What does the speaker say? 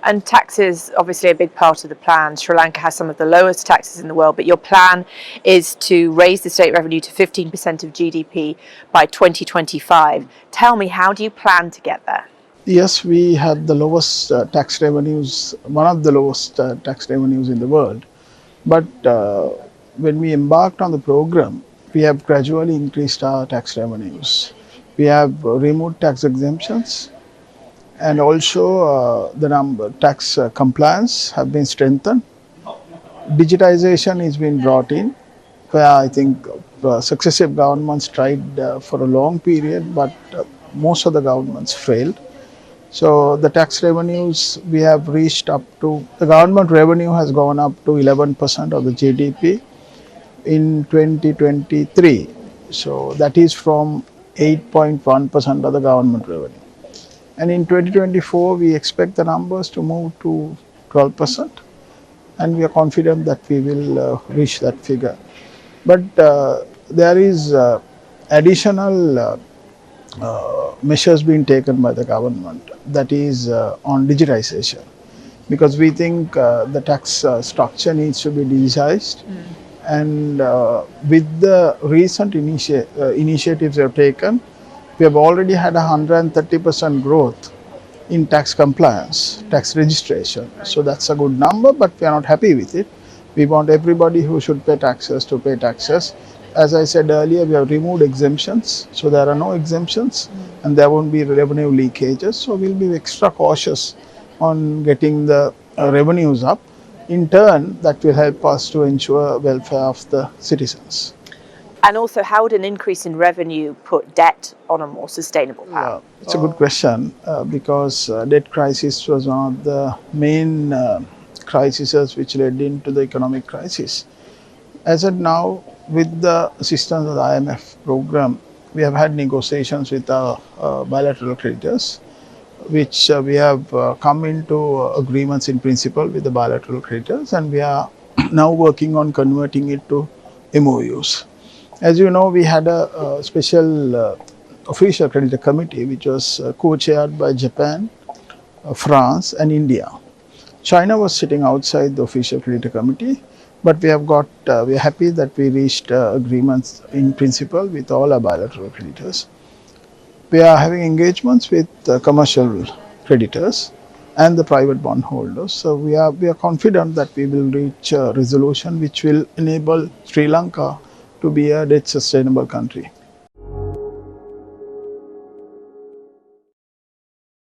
And tax is obviously a big part of the plan. Sri Lanka has some of the lowest taxes in the world, but your plan is to raise the state revenue to 15% of GDP by 2025. Tell me, how do you plan to get there? Yes, we had the lowest tax revenues, one of the lowest tax revenues in the world. But when we embarked on the program, we have gradually increased our tax revenues. We have removed tax exemptions, and also the tax compliance have been strengthened. Digitization is being brought in, where I think successive governments tried for a long period, but most of the governments failed. So the tax revenues we have reached up to, the government revenue has gone up to 11% of the GDP in 2023. So that is from 8.1% of the government revenue. And in 2024, we expect the numbers to move to 12%. And we are confident that we will reach that figure. But there is additional measures being taken by the government, that is on digitization, because we think the tax structure needs to be digitized. And with the recent initiatives we have taken, we have already had 130% growth in tax compliance, tax registration. So that's a good number, but we are not happy with it. We want everybody who should pay taxes to pay taxes. As I said earlier, we have removed exemptions, so there are no exemptions, and there won't be revenue leakages. So we'll be extra cautious on getting the revenues up. In turn, that will help us to ensure welfare of the citizens. And also, how would an increase in revenue put debt on a more sustainable path? It's a good question, because debt crisis was one of the main crises which led into the economic crisis. As of now, with the assistance of the IMF program, we have had negotiations with our bilateral creditors, which we have come into agreements in principle with the bilateral creditors, and we are now working on converting it to MOUs. As you know, we had a special official creditor committee which was co-chaired by Japan, France and India. China was sitting outside the official creditor committee, but we are happy that we reached agreements in principle with all our bilateral creditors. We are having engagements with commercial creditors and the private bondholders. So we are confident that we will reach a resolution which will enable Sri Lanka to be a debt sustainable country.